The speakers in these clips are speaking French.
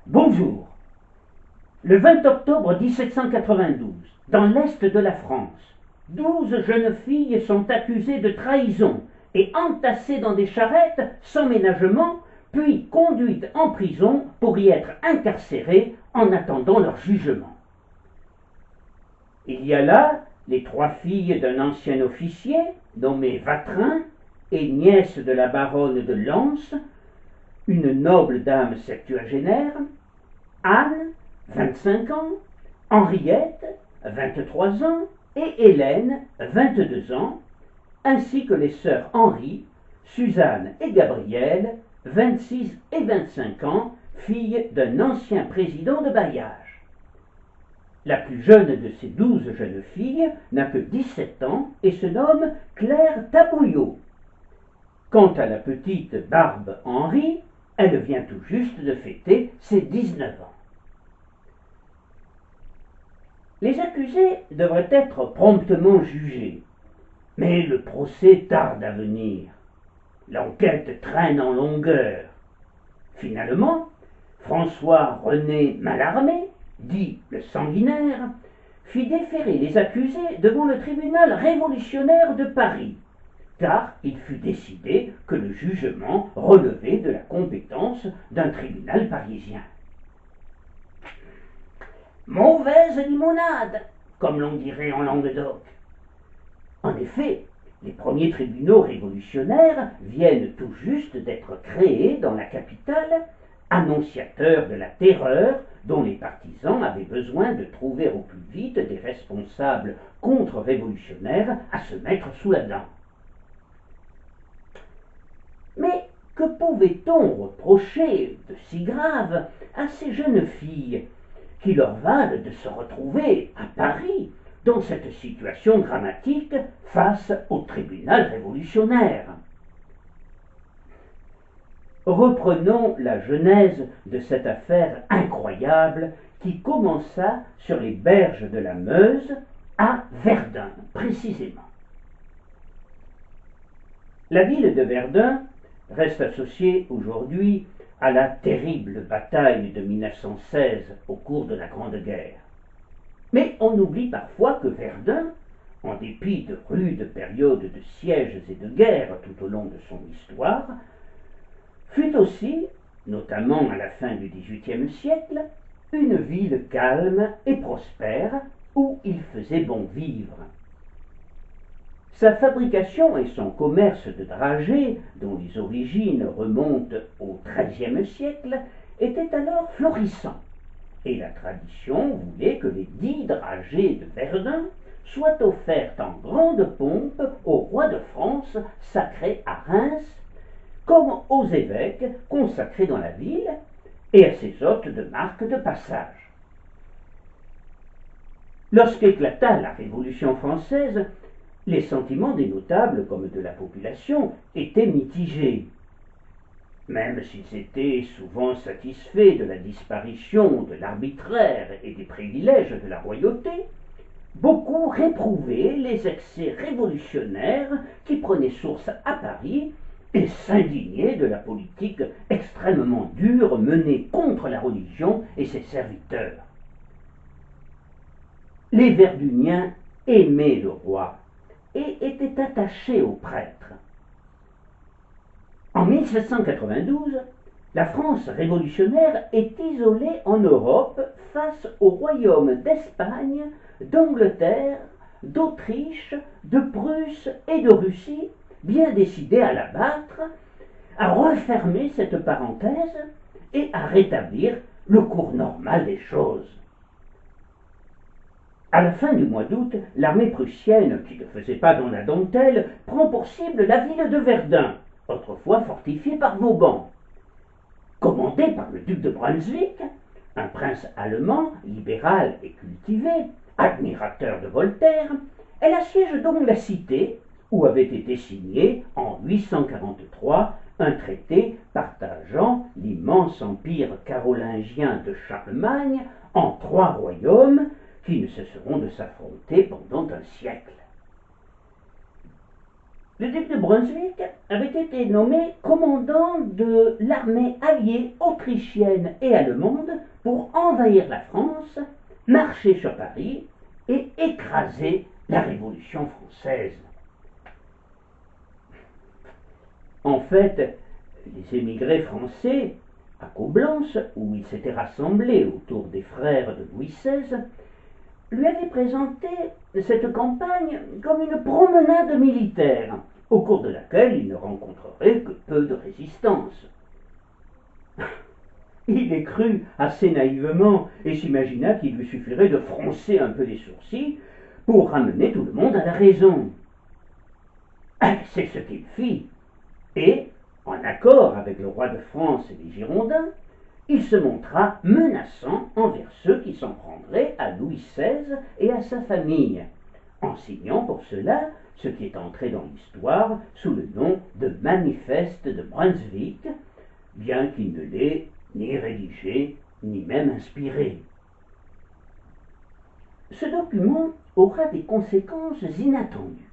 Bonjour. Le 20 octobre 1792, dans l'est de la France, 12 jeunes filles sont accusées de trahison et entassées dans des charrettes sans ménagement, puis conduites en prison pour y être incarcérées en attendant leur jugement. Il y a là les 3 filles d'un ancien officier, nommé Vatrin, et nièce de la baronne de Lens, une noble dame septuagénaire, Anne, 25 ans, Henriette, 23 ans, et Hélène, 22 ans, ainsi que les sœurs Henri, Suzanne et Gabrielle, 26 et 25 ans, filles d'un ancien président de bailliage. La plus jeune de ces 12 jeunes filles n'a que 17 ans et se nomme Claire Tabouillot. Quant à la petite Barbe Henri, elle vient tout juste de fêter ses 19 ans. Les accusés devraient être promptement jugés, mais le procès tarde à venir. L'enquête traîne en longueur. Finalement, François-René Mallarmé, dit le Sanguinaire, fit déférer les accusés devant le tribunal révolutionnaire de Paris, car il fut décidé que le jugement relevait de la compétence d'un tribunal parisien. Mauvaise limonade, comme l'on dirait en Languedoc. En effet, les premiers tribunaux révolutionnaires viennent tout juste d'être créés dans la capitale, annonciateurs de la terreur dont les partisans avaient besoin de trouver au plus vite des responsables contre-révolutionnaires à se mettre sous la dent. Mais que pouvait-on reprocher de si grave à ces jeunes filles qui leur valent de se retrouver à Paris dans cette situation dramatique face au tribunal révolutionnaire? Reprenons la genèse de cette affaire incroyable qui commença sur les berges de la Meuse, à Verdun précisément. La ville de Verdun reste associée aujourd'hui à la terrible bataille de 1916 au cours de la Grande Guerre. Mais on oublie parfois que Verdun, en dépit de rudes périodes de sièges et de guerres tout au long de son histoire, fut aussi, notamment à la fin du XVIIIe siècle, une ville calme et prospère où il faisait bon vivre. Sa fabrication et son commerce de dragées, dont les origines remontent au XIIIe siècle, étaient alors florissants, et la tradition voulait que les 10 dragées de Verdun soient offertes en grande pompe au roi de France sacré à Reims, comme aux évêques consacrés dans la ville, et à ses hôtes de marque de passage. Lorsqu'éclata la Révolution française, les sentiments des notables comme de la population étaient mitigés. Même s'ils étaient souvent satisfaits de la disparition de l'arbitraire et des privilèges de la royauté, beaucoup réprouvaient les excès révolutionnaires qui prenaient source à Paris et s'indignaient de la politique extrêmement dure menée contre la religion et ses serviteurs. Les Verduniens aimaient le roi et étaient attachés aux prêtres. En 1792, la France révolutionnaire est isolée en Europe face aux royaumes d'Espagne, d'Angleterre, d'Autriche, de Prusse et de Russie, bien décidés à l'abattre, à refermer cette parenthèse et à rétablir le cours normal des choses. À la fin du mois d'août, l'armée prussienne, qui ne faisait pas dans la dentelle, prend pour cible la ville de Verdun, autrefois fortifiée par Vauban. Commandée par le duc de Brunswick, un prince allemand, libéral et cultivé, admirateur de Voltaire, elle assiège donc la cité, où avait été signé, en 843, un traité partageant l'immense empire carolingien de Charlemagne en 3 royaumes, qui ne cesseront de s'affronter pendant un siècle. Le duc de Brunswick avait été nommé commandant de l'armée alliée autrichienne et allemande pour envahir la France, marcher sur Paris et écraser la Révolution française. En fait, les émigrés français, à Coblence, où ils s'étaient rassemblés autour des frères de Louis XVI, lui avaient présenté cette campagne comme une promenade militaire, au cours de laquelle il ne rencontrerait que peu de résistance. Il les crut assez naïvement et s'imagina qu'il lui suffirait de froncer un peu les sourcils pour ramener tout le monde à la raison. C'est ce qu'il fit, et, en accord avec le roi de France et les Girondins, il se montra menaçant envers ceux qui s'en prendraient à Louis XVI et à sa famille, en signant pour cela ce qui est entré dans l'histoire sous le nom de Manifeste de Brunswick, bien qu'il ne l'ait ni rédigé ni même inspiré. Ce document aura des conséquences inattendues.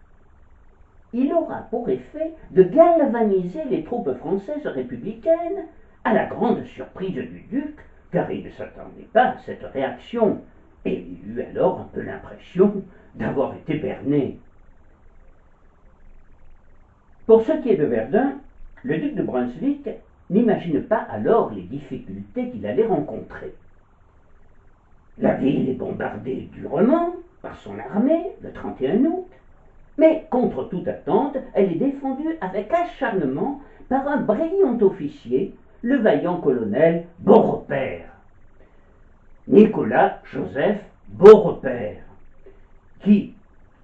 Il aura pour effet de galvaniser les troupes françaises républicaines, à la grande surprise du duc, car il ne s'attendait pas à cette réaction, et il eut alors un peu l'impression d'avoir été berné. Pour ce qui est de Verdun, le duc de Brunswick n'imagine pas alors les difficultés qu'il allait rencontrer. La ville est bombardée durement par son armée le 31 août, mais contre toute attente, elle est défendue avec acharnement par un brillant officier, le vaillant colonel Beaurepaire, Nicolas Joseph Beaurepaire, qui,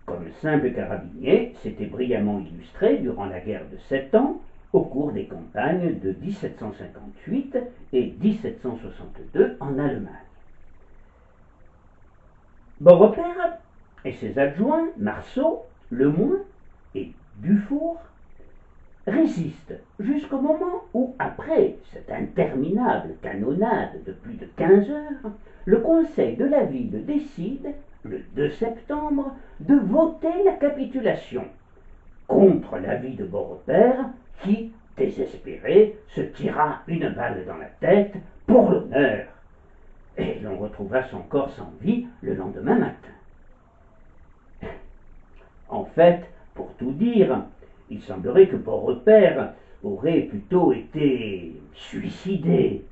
comme simple carabinier, s'était brillamment illustré durant la guerre de 7 ans au cours des campagnes de 1758 et 1762 en Allemagne. Beaurepaire et ses adjoints, Marceau, Lemoyne et Dufour, résistent jusqu'au moment où, après cette interminable canonnade de plus de 15 heures, le conseil de la ville décide, le 2 septembre, de voter la capitulation, contre l'avis de Beaurepaire, qui, désespéré, se tira une balle dans la tête pour l'honneur, et l'on retrouva son corps sans vie le lendemain matin. En fait, pour tout dire, il semblerait que Beaurepaire aurait plutôt été suicidé,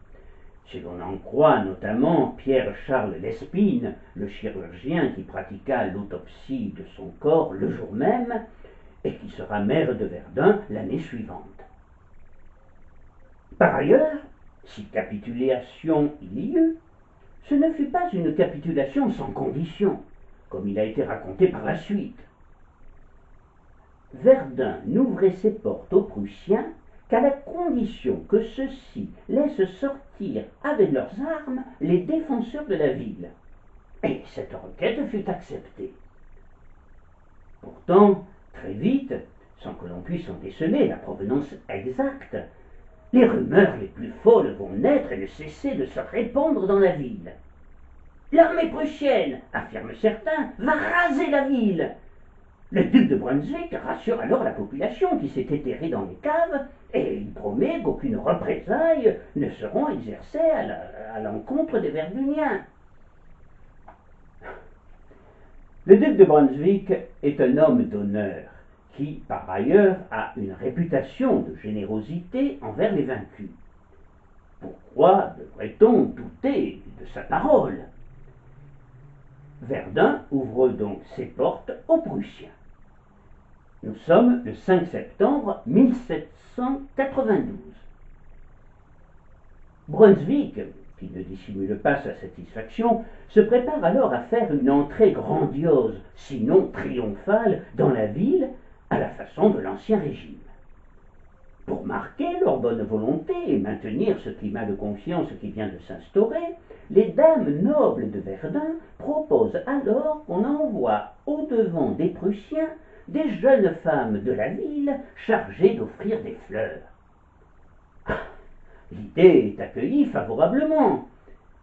si l'on en croit notamment Pierre-Charles Lespine, le chirurgien qui pratiqua l'autopsie de son corps le jour même et qui sera maire de Verdun l'année suivante. Par ailleurs, si capitulation il y eut, ce ne fut pas une capitulation sans condition, comme il a été raconté par la suite. Verdun n'ouvrait ses portes aux Prussiens qu'à la condition que ceux-ci laissent sortir avec leurs armes les défenseurs de la ville. Et cette requête fut acceptée. Pourtant, très vite, sans que l'on puisse en déceler la provenance exacte, les rumeurs les plus folles vont naître et ne cesser de se répandre dans la ville. L'armée prussienne, affirment certains, va raser la ville. Le duc de Brunswick rassure alors la population qui s'était terrée dans les caves et il promet qu'aucune représailles ne seront exercées à l'encontre des Verduniens. Le duc de Brunswick est un homme d'honneur qui, par ailleurs, a une réputation de générosité envers les vaincus. Pourquoi devrait-on douter de sa parole? Verdun ouvre donc ses portes aux Prussiens. Nous sommes le 5 septembre 1792. Brunswick, qui ne dissimule pas sa satisfaction, se prépare alors à faire une entrée grandiose, sinon triomphale, dans la ville, à la façon de l'Ancien Régime. Pour marquer leur bonne volonté et maintenir ce climat de confiance qui vient de s'instaurer, les dames nobles de Verdun proposent alors qu'on envoie au-devant des Prussiens des jeunes femmes de la ville chargées d'offrir des fleurs. L'idée est accueillie favorablement,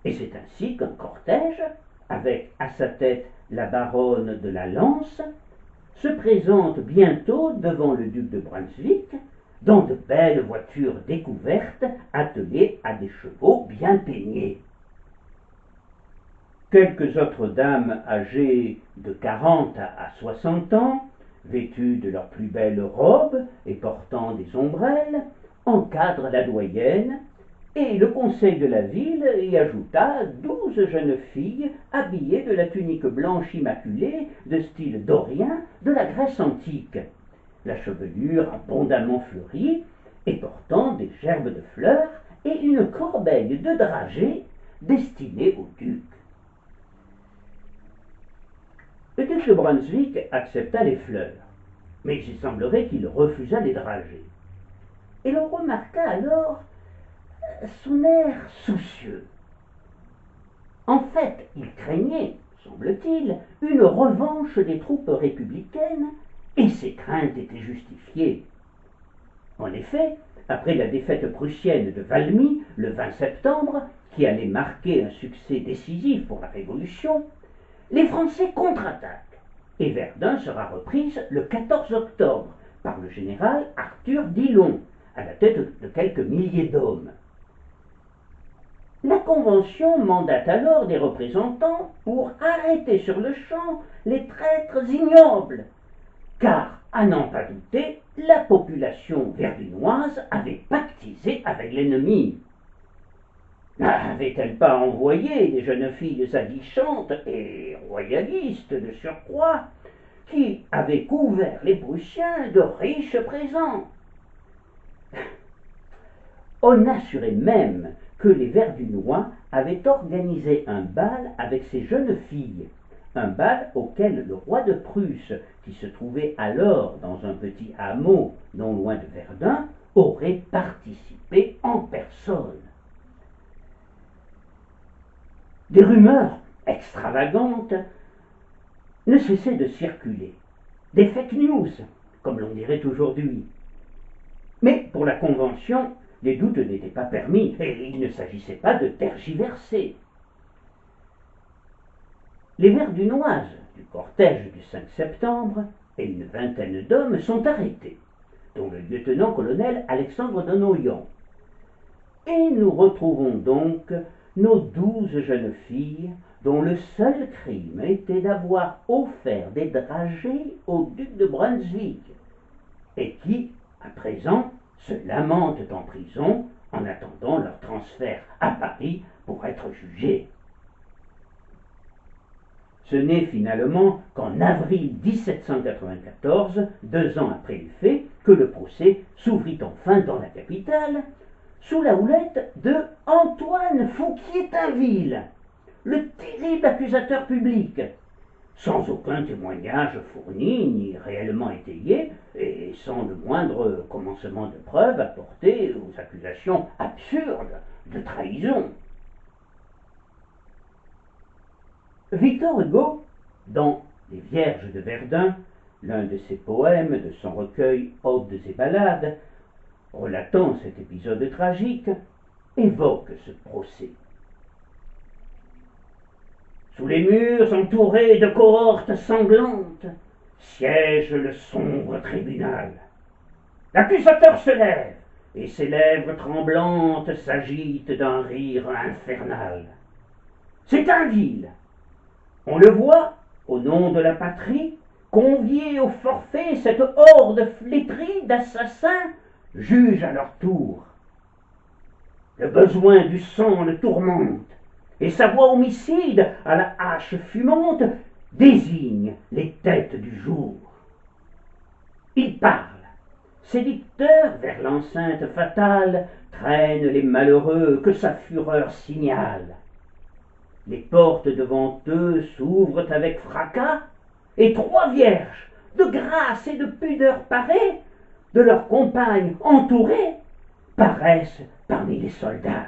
et c'est ainsi qu'un cortège, avec à sa tête la baronne de la Lance, se présente bientôt devant le duc de Brunswick dans de belles voitures découvertes attelées à des chevaux bien peignés. Quelques autres dames âgées de 40 à 60 ans, vêtues de leurs plus belles robes et portant des ombrelles, encadrent la doyenne, et le conseil de la ville y ajouta 12 jeunes filles habillées de la tunique blanche immaculée de style dorien de la Grèce antique, la chevelure abondamment fleurie et portant des gerbes de fleurs et une corbeille de dragées destinée au duc. Le duc de Brunswick accepta les fleurs, mais il semblerait qu'il refusa les dragées. Et l'on remarqua alors son air soucieux. En fait, il craignait, semble-t-il, une revanche des troupes républicaines, et ses craintes étaient justifiées. En effet, après la défaite prussienne de Valmy, le 20 septembre, qui allait marquer un succès décisif pour la Révolution, les Français contre-attaquent, et Verdun sera reprise le 14 octobre par le général Arthur Dillon, à la tête de quelques milliers d'hommes. La Convention mandate alors des représentants pour arrêter sur le champ les traîtres ignobles, car, à n'en pas douter, la population verdunoise avait pactisé avec l'ennemi. N'avait-elle pas envoyé des jeunes filles aguichantes et royalistes de surcroît, qui avaient couvert les Prussiens de riches présents? On assurait même que les Verdunois avaient organisé un bal avec ces jeunes filles, un bal auquel le roi de Prusse, qui se trouvait alors dans un petit hameau non loin de Verdun, aurait participé en personne. Des rumeurs extravagantes ne cessaient de circuler, des fake news, comme l'on dirait aujourd'hui. Mais pour la Convention, les doutes n'étaient pas permis et il ne s'agissait pas de tergiverser. Les Verdunoises du cortège du 5 septembre et une vingtaine d'hommes sont arrêtés, dont le lieutenant-colonel Alexandre de Noyan. Et nous retrouvons donc nos 12 jeunes filles dont le seul crime était d'avoir offert des dragées au duc de Brunswick et qui, à présent, se lamentent en prison en attendant leur transfert à Paris pour être jugées. Ce n'est finalement qu'en avril 1794, 2 ans après les faits, que le procès s'ouvrit enfin dans la capitale, sous la houlette de Antoine Fouquier-Tinville, le terrible accusateur public, sans aucun témoignage fourni ni réellement étayé, et sans le moindre commencement de preuve apporté aux accusations absurdes de trahison. Victor Hugo, dans Les Vierges de Verdun, l'un de ses poèmes de son recueil Odes et Ballades, relatant cet épisode tragique, évoque ce procès. Sous les murs entourés de cohortes sanglantes, siège le sombre tribunal. L'accusateur se lève, et ses lèvres tremblantes s'agitent d'un rire infernal. C'est Tinville. On le voit, au nom de la patrie, convier au forfait cette horde flétrie d'assassins, juge à leur tour. Le besoin du sang le tourmente, et sa voix homicide, à la hache fumante, désigne les têtes du jour. Il parle, ses dicteurs vers l'enceinte fatale traînent les malheureux que sa fureur signale. Les portes devant eux s'ouvrent avec fracas, et 3 vierges, de grâce et de pudeur parées, de leurs compagnes entourées, paraissent parmi les soldats.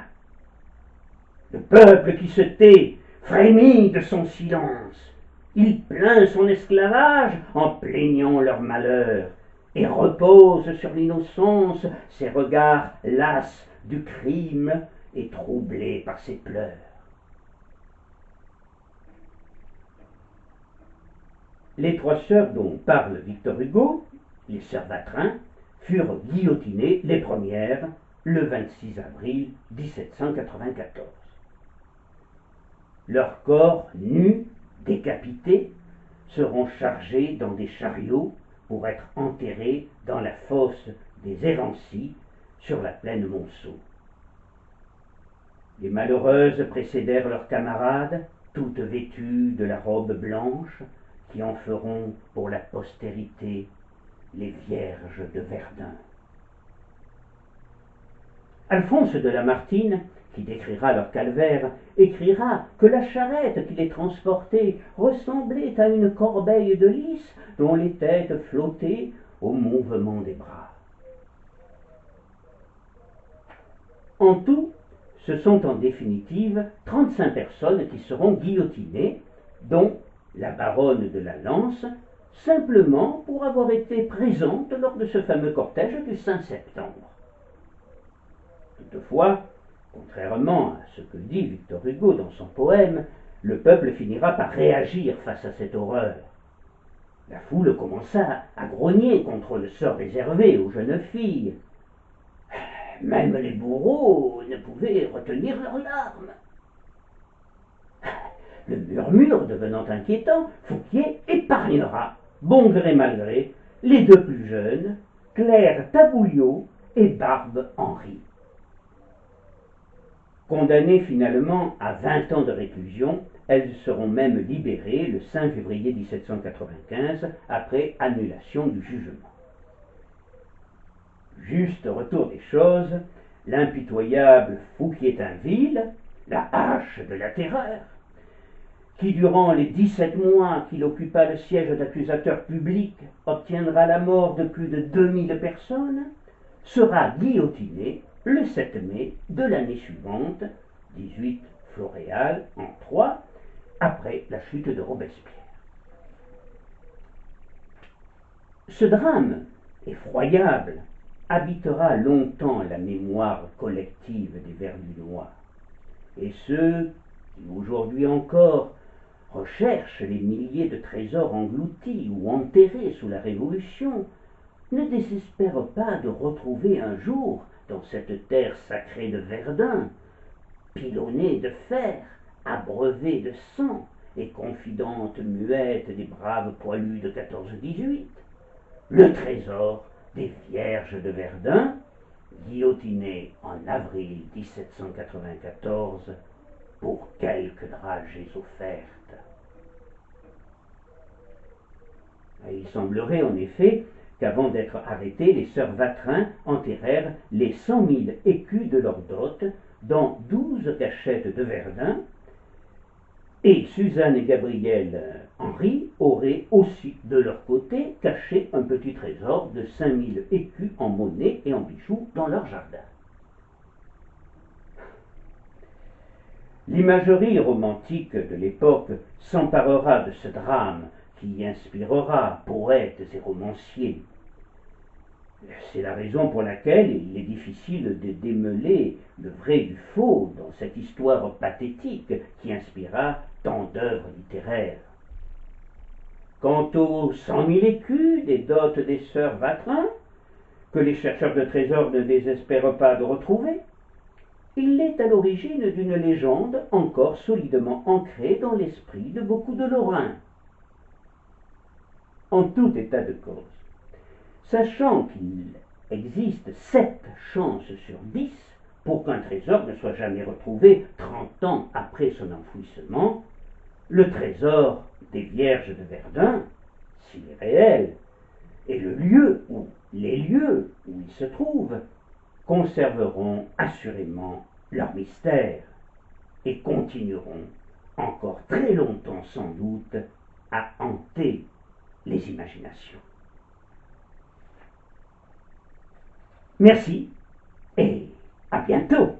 Le peuple qui se tait frémit de son silence. Il plaint son esclavage en plaignant leur malheur, et repose sur l'innocence ses regards lasses du crime et troublés par ses pleurs. les 3 sœurs dont parle Victor Hugo, les sœurs Vatrin, furent guillotinées les premières le 26 avril 1794. Leurs corps nus, décapités, seront chargés dans des chariots pour être enterrés dans la fosse des Évancies sur la plaine Monceau. Les malheureuses précédèrent leurs camarades, toutes vêtues de la robe blanche, qui en feront pour la postérité les Vierges de Verdun. Alphonse de Lamartine, qui décrira leur calvaire, écrira que la charrette qui les transportait ressemblait à une corbeille de lys dont les têtes flottaient au mouvement des bras. En tout, ce sont en définitive 35 personnes qui seront guillotinées, dont la baronne de la Lance, simplement pour avoir été présente lors de ce fameux cortège du 5 septembre. Toutefois, contrairement à ce que dit Victor Hugo dans son poème, le peuple finira par réagir face à cette horreur. La foule commença à grogner contre le sort réservé aux jeunes filles. Même les bourreaux ne pouvaient retenir leurs larmes. Le murmure devenant inquiétant, Fouquier épargnera, bon gré mal gré, les 2 plus jeunes, Claire Tabouliot et Barbe Henry. Condamnées finalement à 20 ans de réclusion, elles seront même libérées le 5 février 1795 après annulation du jugement. Juste retour des choses, l'impitoyable Fouquier-Tinville, la hache de la terreur, qui durant les 17 mois qu'il occupa le siège d'accusateur public obtiendra la mort de plus de 2000 personnes, sera guillotiné le 7 mai de l'année suivante, 18 Floréal en 3, après la chute de Robespierre. Ce drame effroyable habitera longtemps la mémoire collective des Verdunois, et ceux qui aujourd'hui encore recherchent les milliers de trésors engloutis ou enterrés sous la Révolution ne désespèrent pas de retrouver un jour dans cette terre sacrée de Verdun, pilonnée de fer, abreuvée de sang et confidente muette des braves poilus de 14-18, le trésor des Vierges de Verdun, guillotinées en avril 1794 pour quelques dragées offertes. Il semblerait en effet qu'avant d'être arrêtés, les sœurs Vatrin enterrèrent les 100 000 écus de leur dot dans 12 cachettes de Verdun, et Suzanne et Gabrielle Henry auraient aussi de leur côté caché un petit trésor de 5 000 écus en monnaie et en bijoux dans leur jardin. L'imagerie romantique de l'époque s'emparera de ce drame qui inspirera poètes et romanciers. C'est la raison pour laquelle il est difficile de démêler le vrai du faux dans cette histoire pathétique qui inspira tant d'œuvres littéraires. Quant aux 100 000 écus des dots des sœurs Vatrin, que les chercheurs de trésors ne désespèrent pas de retrouver, il est à l'origine d'une légende encore solidement ancrée dans l'esprit de beaucoup de Lorrains. En tout état de cause, sachant qu'il existe 7 chances sur 10 pour qu'un trésor ne soit jamais retrouvé 30 ans après son enfouissement, le trésor des Vierges de Verdun, s'il est réel, et les lieux où il se trouve, conserveront assurément leur mystère et continueront encore très longtemps sans doute à hanter les imaginations. Merci et à bientôt.